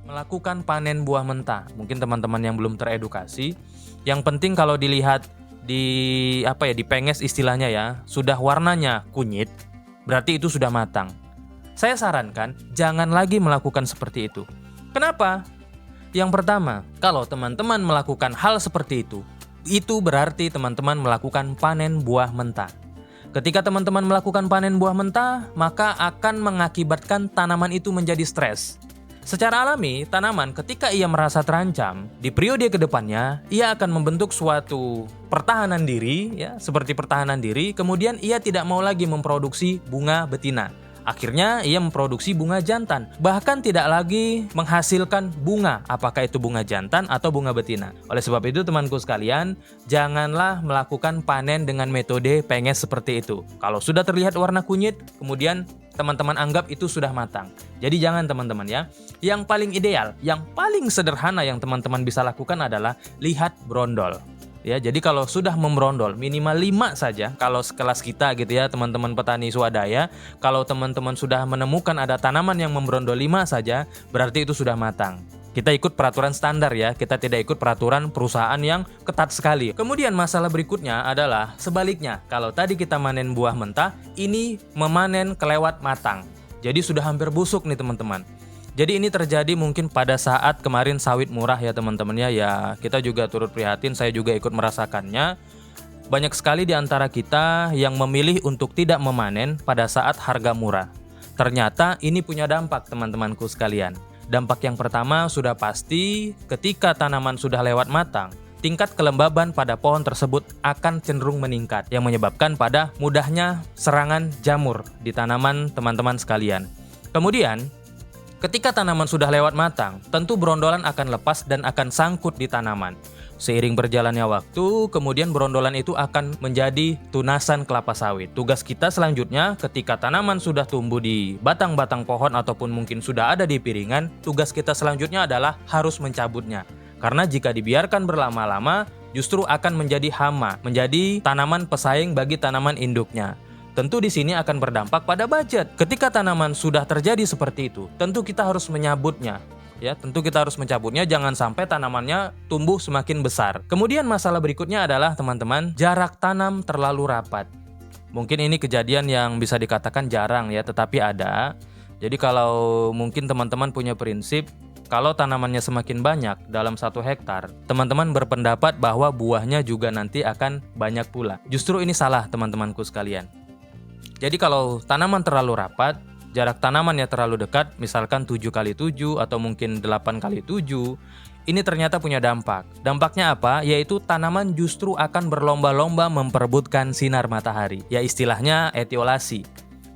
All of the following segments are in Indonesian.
Melakukan panen buah mentah. Mungkin teman-teman yang belum teredukasi, yang penting kalau dilihat dipenges istilahnya ya, sudah warnanya kunyit, berarti itu sudah matang. Saya sarankan jangan lagi melakukan seperti itu. Kenapa? Yang pertama, kalau teman-teman melakukan hal seperti itu berarti teman-teman melakukan panen buah mentah. Ketika teman-teman melakukan panen buah mentah, maka akan mengakibatkan tanaman itu menjadi stres. Secara alami, tanaman ketika ia merasa terancam, di periode kedepannya, ia akan membentuk suatu pertahanan diri, ya, seperti pertahanan diri, kemudian ia tidak mau lagi memproduksi bunga betina. Akhirnya ia memproduksi bunga jantan, bahkan tidak lagi menghasilkan bunga, apakah itu bunga jantan atau bunga betina. Oleh sebab itu temanku sekalian, janganlah melakukan panen dengan metode penges seperti itu. Kalau sudah terlihat warna kunyit, kemudian teman-teman anggap itu sudah matang. Jadi jangan teman-teman ya. Yang paling ideal, yang paling sederhana yang teman-teman bisa lakukan adalah lihat brondol. Ya, jadi kalau sudah membrondol minimal 5 saja, kalau sekelas kita gitu ya teman-teman petani swadaya, kalau teman-teman sudah menemukan ada tanaman yang membrondol 5 saja, berarti itu sudah matang. Kita ikut peraturan standar ya, kita tidak ikut peraturan perusahaan yang ketat sekali. Kemudian masalah berikutnya adalah sebaliknya, kalau tadi kita manen buah mentah, ini memanen kelewat matang. Jadi sudah hampir busuk nih teman-teman. Jadi ini terjadi mungkin pada saat kemarin sawit murah ya teman-teman ya, kita juga turut prihatin, saya juga ikut merasakannya. Banyak sekali di antara kita yang memilih untuk tidak memanen pada saat harga murah. Ternyata ini punya dampak teman-temanku sekalian. Dampak yang pertama sudah pasti ketika tanaman sudah lewat matang, tingkat kelembaban pada pohon tersebut akan cenderung meningkat yang menyebabkan pada mudahnya serangan jamur di tanaman teman-teman sekalian. Kemudian ketika tanaman sudah lewat matang, tentu brondolan akan lepas dan akan sangkut di tanaman. Seiring berjalannya waktu, kemudian brondolan itu akan menjadi tunasan kelapa sawit. Tugas kita selanjutnya ketika tanaman sudah tumbuh di batang-batang pohon ataupun mungkin sudah ada di piringan, tugas kita selanjutnya adalah harus mencabutnya. Karena jika dibiarkan berlama-lama, justru akan menjadi hama, menjadi tanaman pesaing bagi tanaman induknya. Tentu di sini akan berdampak pada budget. Ketika tanaman sudah terjadi seperti itu, tentu kita harus menyabutnya. Ya, tentu kita harus mencabutnya, jangan sampai tanamannya tumbuh semakin besar. Kemudian masalah berikutnya adalah teman-teman, jarak tanam terlalu rapat. Mungkin ini kejadian yang bisa dikatakan jarang ya, tetapi ada. Jadi kalau mungkin teman-teman punya prinsip, kalau tanamannya semakin banyak dalam 1 hektar, teman-teman berpendapat bahwa buahnya juga nanti akan banyak pula. Justru ini salah teman-temanku sekalian. Jadi kalau tanaman terlalu rapat, jarak tanamannya terlalu dekat, misalkan 7x7 atau mungkin 8x7, ini ternyata punya dampak. Dampaknya apa? Yaitu tanaman justru akan berlomba-lomba memperebutkan sinar matahari. Ya istilahnya etiolasi.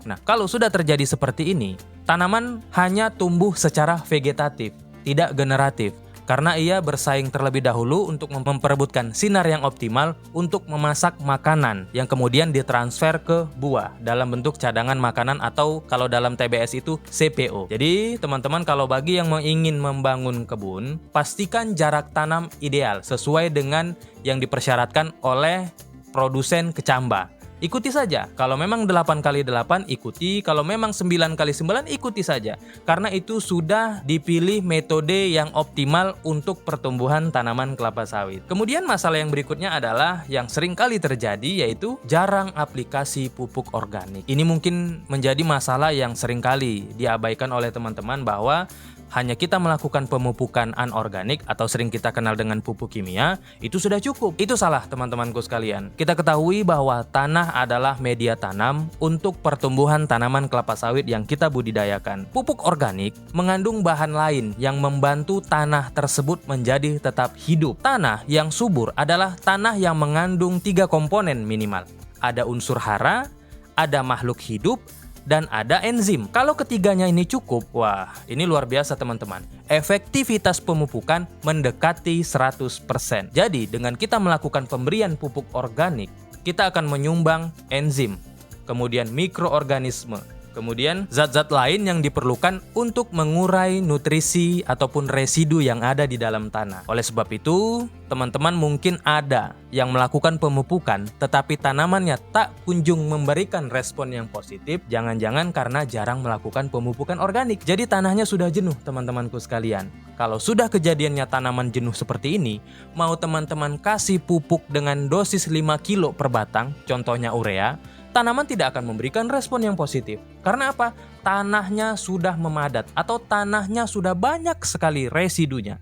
Nah, kalau sudah terjadi seperti ini, tanaman hanya tumbuh secara vegetatif, tidak generatif. Karena ia bersaing terlebih dahulu untuk memperebutkan sinar yang optimal untuk memasak makanan yang kemudian ditransfer ke buah dalam bentuk cadangan makanan atau kalau dalam TBS itu CPO. Jadi teman-teman kalau bagi yang ingin membangun kebun, pastikan jarak tanam ideal sesuai dengan yang dipersyaratkan oleh produsen kecamba. Ikuti saja, kalau memang 8x8 ikuti, kalau memang 9x9 ikuti saja. Karena itu sudah dipilih metode yang optimal untuk pertumbuhan tanaman kelapa sawit. Kemudian masalah yang berikutnya adalah yang sering kali terjadi yaitu jarang aplikasi pupuk organik. Ini mungkin menjadi masalah yang sering kali diabaikan oleh teman-teman bahwa hanya kita melakukan pemupukan anorganik atau sering kita kenal dengan pupuk kimia, itu sudah cukup. Itu salah teman-temanku sekalian. Kita ketahui bahwa tanah adalah media tanam untuk pertumbuhan tanaman kelapa sawit yang kita budidayakan. Pupuk organik mengandung bahan lain yang membantu tanah tersebut menjadi tetap hidup. Tanah yang subur adalah tanah yang mengandung 3 komponen minimal. Ada unsur hara, ada makhluk hidup, dan ada enzim. Kalau ketiganya ini cukup, wah ini luar biasa teman-teman. Efektivitas pemupukan mendekati 100%. Jadi dengan kita melakukan pemberian pupuk organik, kita akan menyumbang enzim, kemudian mikroorganisme, Kemudian zat-zat lain yang diperlukan untuk mengurai nutrisi ataupun residu yang ada di dalam tanah. Oleh sebab itu, teman-teman mungkin ada yang melakukan pemupukan tetapi tanamannya tak kunjung memberikan respon yang positif. Jangan-jangan karena jarang melakukan pemupukan organik. Jadi tanahnya sudah jenuh, teman-temanku sekalian. Kalau sudah kejadiannya tanaman jenuh seperti ini, mau teman-teman kasih pupuk dengan dosis 5 kilo per batang, contohnya urea, tanaman tidak akan memberikan respon yang positif. Karena apa? Tanahnya sudah memadat atau tanahnya sudah banyak sekali residunya.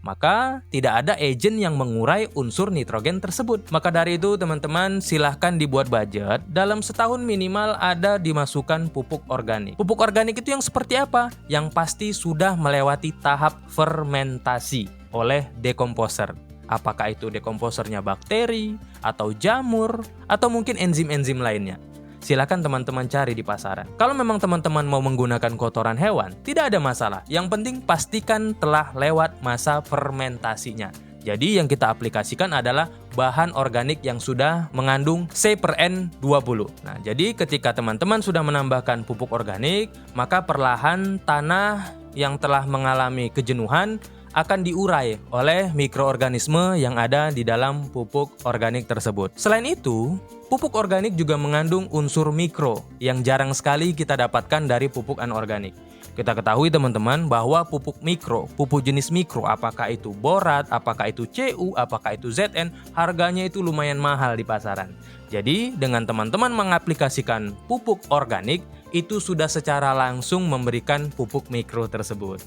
Maka tidak ada agen yang mengurai unsur nitrogen tersebut. Maka dari itu teman-teman silahkan dibuat budget. Dalam setahun minimal ada dimasukkan pupuk organik. Pupuk organik itu yang seperti apa? Yang pasti sudah melewati tahap fermentasi oleh dekomposer. Apakah itu dekomposernya bakteri, atau jamur, atau mungkin enzim-enzim lainnya. Silakan teman-teman cari di pasaran. Kalau memang teman-teman mau menggunakan kotoran hewan, tidak ada masalah. Yang penting pastikan telah lewat masa fermentasinya. Jadi yang kita aplikasikan adalah bahan organik yang sudah mengandung C/N20. Nah, jadi ketika teman-teman sudah menambahkan pupuk organik, maka perlahan tanah yang telah mengalami kejenuhan akan diurai oleh mikroorganisme yang ada di dalam pupuk organik tersebut. Selain itu, pupuk organik juga mengandung unsur mikro yang jarang sekali kita dapatkan dari pupuk anorganik. Kita ketahui teman-teman bahwa pupuk mikro, pupuk jenis mikro, apakah itu borat, apakah itu Cu, apakah itu Zn, harganya itu lumayan mahal di pasaran. Jadi dengan teman-teman mengaplikasikan pupuk organik, itu sudah secara langsung memberikan pupuk mikro tersebut.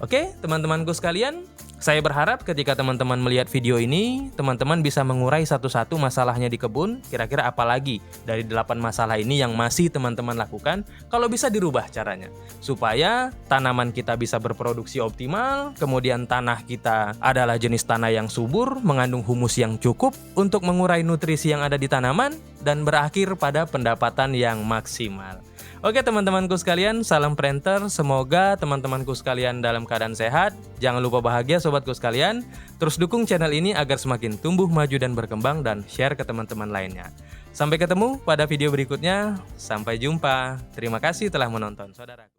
Oke, teman-temanku sekalian, saya berharap ketika teman-teman melihat video ini, teman-teman bisa mengurai satu-satu masalahnya di kebun. Kira-kira apa lagi dari 8 masalah ini yang masih teman-teman lakukan? Kalau bisa dirubah caranya, supaya tanaman kita bisa berproduksi optimal, kemudian tanah kita adalah jenis tanah yang subur, mengandung humus yang cukup untuk mengurai nutrisi yang ada di tanaman, dan berakhir pada pendapatan yang maksimal. Oke teman-temanku sekalian, salam Prenter. Semoga teman-temanku sekalian dalam keadaan sehat. Jangan lupa bahagia sobatku sekalian. Terus dukung channel ini agar semakin tumbuh, maju, dan berkembang, dan share ke teman-teman lainnya. Sampai ketemu pada video berikutnya. Sampai jumpa. Terima kasih telah menonton, saudara.